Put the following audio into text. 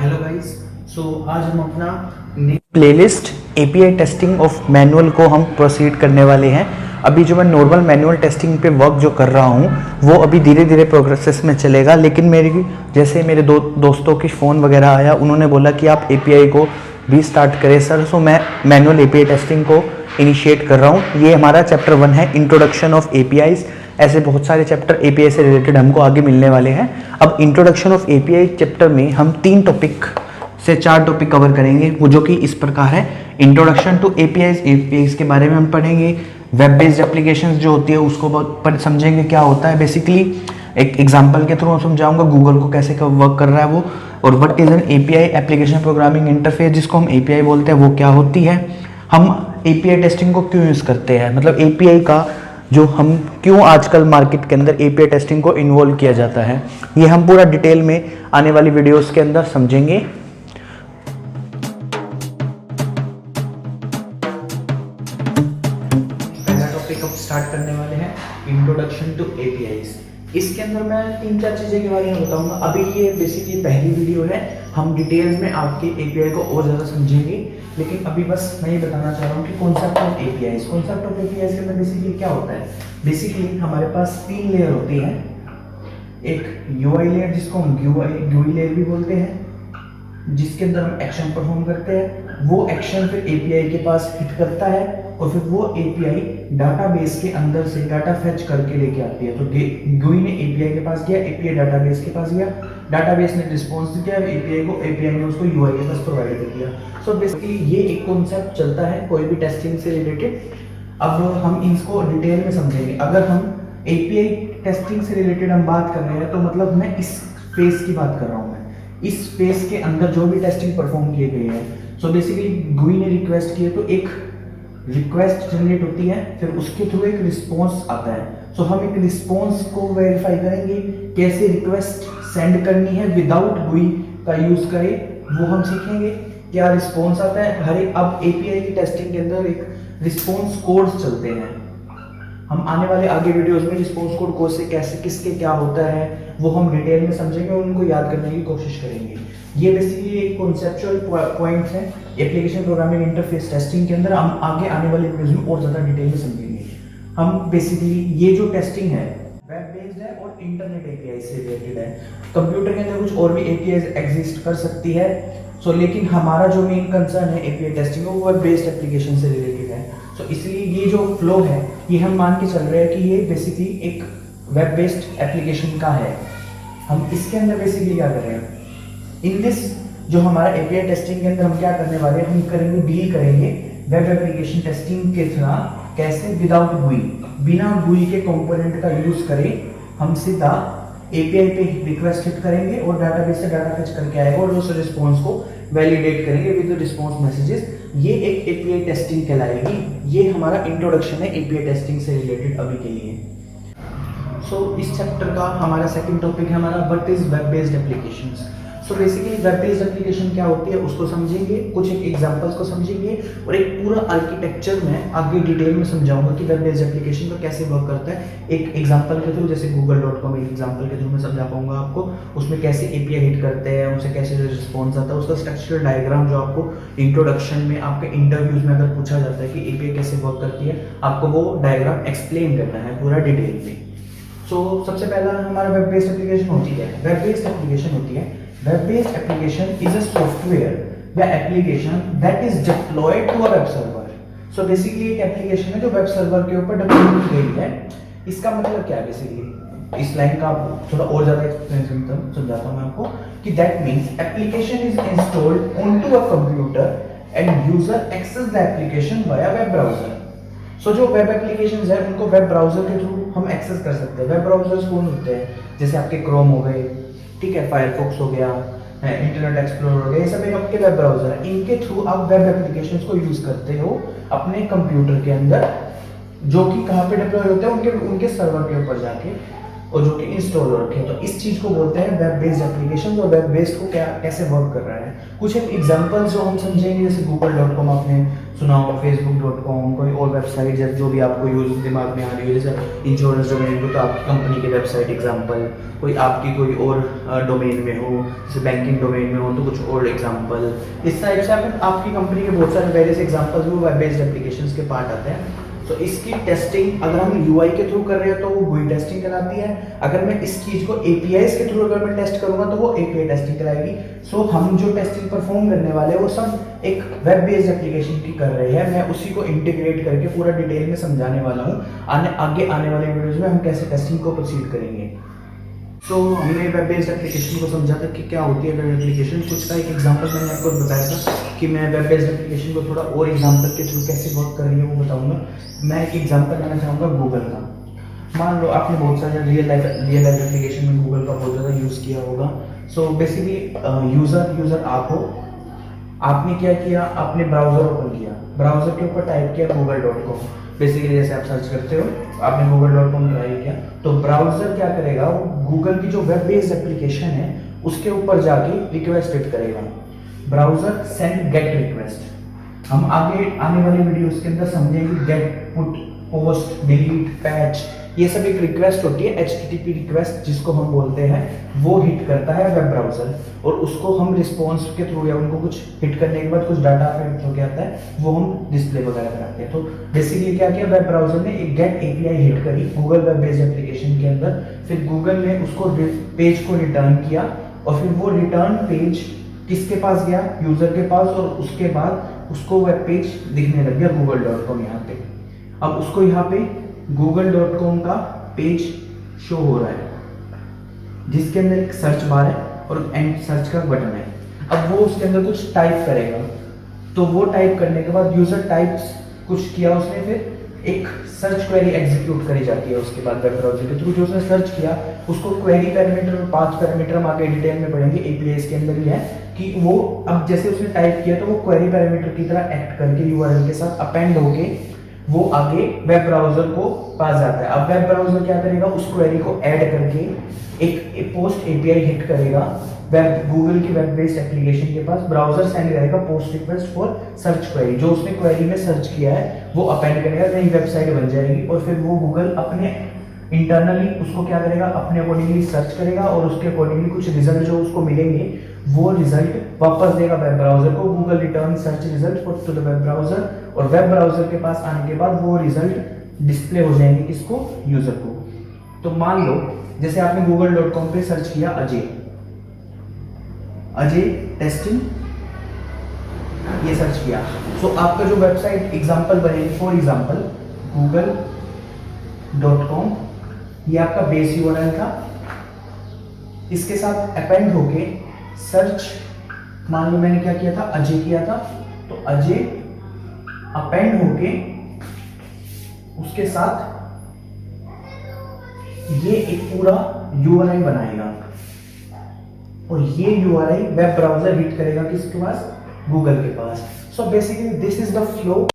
Hello guys. आज हम अपना playlist API testing of manual को हम प्रोसीड करने वाले हैं। अभी जो मैं नॉर्मल मैनुअल टेस्टिंग पे वर्क जो कर रहा हूँ वो अभी धीरे धीरे प्रोग्रेसेस में चलेगा, लेकिन जैसे मेरे दोस्तों की फ़ोन वगैरह आया, उन्होंने बोला कि आप एपीआई को भी स्टार्ट करें सर। सो मैं मैनुअल एपीआई टेस्टिंग को इनिशिएट कर रहा हूँ। ये हमारा चैप्टर 1 है, इंट्रोडक्शन ऑफ एपीआईज। ऐसे बहुत सारे चैप्टर एपीआई से रिलेटेड हमको आगे मिलने वाले हैं। अब इंट्रोडक्शन ऑफ एपीआई चैप्टर में हम 3 टॉपिक से 4 टॉपिक कवर करेंगे, वो जो कि इस प्रकार है। इंट्रोडक्शन टू एपीआईज के बारे में हम पढ़ेंगे। वेब बेस्ड एप्लीकेशंस जो होती है उसको पर समझेंगे क्या होता है। बेसिकली एक एग्जांपल के थ्रू समझाऊंगा गूगल को कैसे वर्क कर रहा है वो, और what is an API, application programming interface, जिसको हम एपीआई बोलते हैं, वो क्या होती है। हम एपीआई टेस्टिंग को क्यों यूज़ करते हैं, मतलब एपीआई का जो हम क्यों आजकल मार्केट के अंदर एपीआई टेस्टिंग को इन्वॉल्व किया जाता है, ये हम पूरा डिटेल में आने वाली वीडियोस के अंदर समझेंगे। पहला टॉपिक अब स्टार्ट करने वाले हैं, इंट्रोडक्शन टू एपीआईज। इसके अंदर मैं 3-4 चीज़ें के बारे में बताऊंगा। अभी ये बेसिकली पहली वीडियो है, हम डिटेल्स में आपके एपीआई को और ज़्यादा समझेंगे, लेकिन अभी बस मैं ये बताना चाह रहा हूँ कि कॉन्सेप्ट ऑफ एपीआईज के अंदर बेसिकली क्या होता है। बेसिकली हमारे पास 3 लेयर होती हैं। एक यूआई लेयर जिसको हम GUI लेयर भी बोलते हैं, जिसके अंदर हम एक्शन परफॉर्म करते हैं। वो एक्शन फिर एपीआई के पास हिट करता है और फिर वो एपीआई डाटाबेस के अंदर से डाटा फेच करके लेके आती है। तो GUI ने एपीआई के पास गया, एपीआई डाटाबेस के पास गया, डाटाबेस ने रिस्पॉन्स दिया एपीआई को, एपीआई ने उसको यूआई के पास प्रोवाइड कर दिया। सो बेसिकली ये एक कॉन्सेप्ट चलता है कोई भी टेस्टिंग से रिलेटेड। अब हम इसको डिटेल में समझेंगे। अगर हम एपीआई टेस्टिंग से रिलेटेड हम बात कर रहे हैं तो मतलब मैं इस फेज की बात कर रहा हूँ। मैं इस फेज के अंदर जो भी टेस्टिंग परफॉर्म किए गए हैं, सो बेसिकली GUI ने रिक्वेस्ट किए तो एक रिक्वेस्ट जनरेट होती है, फिर उसके थ्रू एक रिस्पॉन्स आता है। सो हम एक रिस्पॉन्स को वेरीफाई करेंगे, कैसे रिक्वेस्ट सेंड करनी है विदाउट GUI का यूज करें, वो हम सीखेंगे। क्या रिस्पॉन्स आता है हर एक। अब एपीआई की टेस्टिंग के अंदर एक रिस्पॉन्स कोड्स चलते हैं। हम आने वाले आगे वीडियोस में रिस्पॉन्स कोड को से कैसे किसके क्या होता है वो हम डिटेल में समझेंगे और उनको याद करने की कोशिश करेंगे। ये बेसिकली एक कॉन्सेप्चुअल पॉइंट्स हैं एप्लीकेशन प्रोग्रामिंग इंटरफेस टेस्टिंग के अंदर। हम आगे आने वाले वीडियोस में और ज़्यादा डिटेल में समझेंगे। हम बेसिकली ये जो टेस्टिंग है वेब बेस्ड है और इंटरनेट एपीआई से रिलेटेड है। कंप्यूटर के अंदर कुछ और भी एपीआई एग्जिस्ट कर सकती है, लेकिन हमारा जो मेन कंसर्न है एपीआई टेस्टिंग वो वेब बेस्ड एप्लीकेशन से रिलेटेड है। इसलिए ये जो फ्लो है ये हम मान के चल रहे हैं कि ये बेसिकली एक वेब बेस्ड एप्लीकेशन का है। हम इसके अंदर बेसिकली क्या कर रहे हैं, इन दिस जो हमारा एपीआई टेस्टिंग के अंदर हम क्या करने वाले हैं, हम करेंगे डील करेंगे वेब एप्लीकेशन टेस्टिंग के थ्रू। कैसे, विदाउट GUI, बिना GUI के कंपोनेंट का यूज करें हम सीधा एपीआई पे रिक्वेस्ट हिट करेंगे और डाटाबेस से डाटा फेच करके आएगा और उस रिस्पॉन्स को वैलिडेट करेंगे विद रिस्पॉन्स मैसेजेस। ये एक एपीआई टेस्टिंग कहलाएगी। ये हमारा इंट्रोडक्शन है एपीआई टेस्टिंग से रिलेटेड अभी के लिए। इस चैप्टर का हमारा सेकंड टॉपिक है हमारा what is web based applications. Basically web based application क्या होती है उसको समझेंगे, कुछ एक एग्जांपल्स को समझेंगे और एक पूरा आर्किटेक्चर में आगे डिटेल में समझाऊंगा कि वेब बेस्ड एप्लीकेशन का कैसे वर्क करता है। एक एग्जांपल के थ्रू, जैसे google.com एक एग्जांपल के थ्रू मैं समझा पाऊंगा आपको, उसमें कैसे एपीआई हिट करते हैं, उनसे कैसे रिस्पॉन्स आता है, उसका स्ट्रक्चरल डायग्राम जो आपको इंट्रोडक्शन में आपके इंटरव्यूज में अगर पूछा जाता है कि एपीआई कैसे वर्क करती है, आपको वो डायग्राम एक्सप्लेन करना है पूरा डिटेल में। सबसे पहला हमारा वेब बेस्ड एप्लीकेशन होती है। वेब बेस्ड एप्लीकेशन होती है, web based application is a software या application that is deployed to a web server. Basically एक एप्लीकेशन है जो वेब सर्वर के ऊपर डिप्लॉय की गई है। इसका मतलब क्या है, बेसिकली इस लाइन का आप थोड़ा और ज्यादा एक्सप्लेन समझाता हूं मैं आपको कि that means application is installed onto a computer and user access the application via web browser. जो वेब एप्लीकेशंस है उनको वेब ब्राउजर के थ्रू हम एक्सेस कर सकते हैं। वेब ब्राउजर्स कौन होते हैं, जैसे आपके क्रोम हो गए, ठीक है, फायरफॉक्स हो गया, इंटरनेट एक्सप्लोरर हो गया, ये सब एक आपके वेब ब्राउजर है। इनके थ्रू आप वेब एप्लीकेशंस को यूज करते हो अपने कंप्यूटर के अंदर, जो कि कहाँ पे डिप्लॉय होते हैं, उनके सर्वर के ऊपर जाके। और जो कि इंस्टॉल हो रखे हैं। तो इस चीज़ को बोलते हैं वेब बेस्ड एप्लीकेशन। और वेब बेस्ड को क्या कैसे वर्क कर रहा है, कुछ एक एग्जांपल जो हम समझेंगे, जैसे google.com आपने सुना होगा, facebook.com, कोई और वेबसाइट जैसे जो भी आपको यूज दिमाग में आ रही हो, जैसे इंश्योरेंस डोमेन को तो आपकी कंपनी की वेबसाइट एग्जांपल, कोई आपकी कोई और डोमेन में हो, जैसे बैंकिंग डोमेन में हो तो कुछ और एग्जांपल। इस टाइप से आपकी कंपनी के बहुत सारे वेरियस एग्जांपल्स वो वेब बेस्ड एप्लीकेशंस के पार्ट आते हैं। तो इसकी टेस्टिंग अगर हम यूआई के थ्रू कर रहे हैं तो वो GUI टेस्टिंग कहलाती है। अगर मैं इस चीज को एपीआईज के थ्रू अगर मैं टेस्ट करूंगा तो वो एपीआई टेस्टिंग कहलाएगी। सो हम जो टेस्टिंग परफॉर्म करने वाले हैं वो सब एक वेब बेस्ड एप्लीकेशन की कर रहे हैं। मैं उसी को इंटीग्रेट करके पूरा डिटेल में समझाने वाला हूँ। आगे आने वाले वीडियोज में हम कैसे टेस्टिंग को प्रोसीड करेंगे। सो हमने वेब बेस्ड एप्लीकेशन को समझा था कि क्या होती है वेब एप्लीकेशन। कुछ का एक एग्जांपल मैंने आपको बताया था कि मैं वेब बेस्ड एप्लीकेशन को थोड़ा और एग्जांपल के थ्रू कैसे वर्क कर रही है वो बताऊंगा। मैं एक एग्जांपल लेना चाहूँगा गूगल का। मान लो आपने बहुत सारे रियल लाइफ एप्लीकेशन में गूगल का बहुत ज़्यादा यूज़ किया होगा। सो बेसिकली यूज़र आप हो, आपने क्या किया, आपने ब्राउज़र ओपन किया, ब्राउज़र के ऊपर टाइप किया google.com। बेसिकली जैसे आप सर्च करते हो, आपने google.com ट्राई किया तो ब्राउज़र क्या करेगा, वो गूगल की जो वेब बेस्ड एप्लीकेशन है उसके ऊपर जाके रिक्वेस्ट हिट करेगा। Browser send get request. हम आगे आने वाले वीडियोस के अंदर समझेंगे get, put, post, delete, patch, ये सब एक रिक्वेस्ट होती है, HTTP रिक्वेस्ट जिसको हम बोलते हैं, वो हिट करता है वेब ब्राउज़र और उसको हम रिस्पॉन्स के थ्रू या उनको कुछ हिट करने के बाद कुछ डाटा पे जो क्या आता है वो हम डिस्प्ले वगैरह कराते हैं। तो बेसिकली क्या किया, वेब ब्राउज़र ने एक गेट API हिट करी गूगल वेब बेस्ड एप्लीकेशन के अंदर। फिर गूगल ने उसको पेज को रिटर्न किया और फिर वो रिटर्न पेज किसके पास गया, यूज़र के पास, और उसके बाद उसको वेब पेज दिखने लग गया google.com यहाँ पे। अब उसको यहाँ पे google.com का पेज शो हो रहा है जिसके अंदर एक सर्च बार है और एंड सर्च का बटन है। अब वो उसके अंदर कुछ टाइप करेगा तो वो टाइप करने के बाद यूजर टाइप्स कुछ किया उसने, फिर एक सर्च क्वेरी एग्जीक्यूट करी जाती है उसके बाद वेब ब्राउज़र के थ्रू। जो उसने सर्च किया उसको क्वेरी पैरामीटर और पाथ पैरामीटर हम आगे डिटेल में पढ़ेंगे, एपीआईज के अंदर ही है कि वो अब जैसे उसने टाइप किया तो वो क्वेरी पैरामीटर की तरह एक्ट करके यूआरएल के साथ अपेंड होके वो आगे वेब ब्राउज़र को पास जाता है। अब वेब ब्राउज़र क्या करेगा, उस क्वेरी को ऐड करके एक पोस्ट एपीआई हिट करेगा वेब गूगल की वेब बेस्ड एप्लीकेशन के पास। ब्राउज़र सेंड करेगा post request for search query, जो उसने क्वेरी में सर्च किया है वो अपेंड करेगा, नई वेबसाइट बन जाएगी। और फिर वो गूगल अपने इंटरनली उसको क्या करेगा, अपने अकॉर्डिंगली सर्च करेगा और उसके अकॉर्डिंगली कुछ रिजल्ट जो उसको मिलेंगे वो रिजल्ट वापस देगा वेब ब्राउज़र को। Google return search result to the web browser और वेब ब्राउज़र के पास आने के बाद वो रिजल्ट डिस्प्ले हो जाएंगे किसको, यूज़र को। तो मान लो जैसे आपने google.com पे सर्च किया अजय टेस्टिंग, ये सर्च किया। सो आपका जो वेबसाइट एग्जांपल बनेगी, फॉर एग्जांपल google.com, ये आपका बेस यूआरएल था। इसके साथ अपेंड होके सर्च, मान लो मैंने क्या किया था, अजय किया था, तो अजय अपेंड होके उसके साथ ये एक पूरा यूआरएल बनाएगा और ये यूआरएल वेब ब्राउज़र हिट करेगा किसके पास, गूगल के पास। So basically this is the flow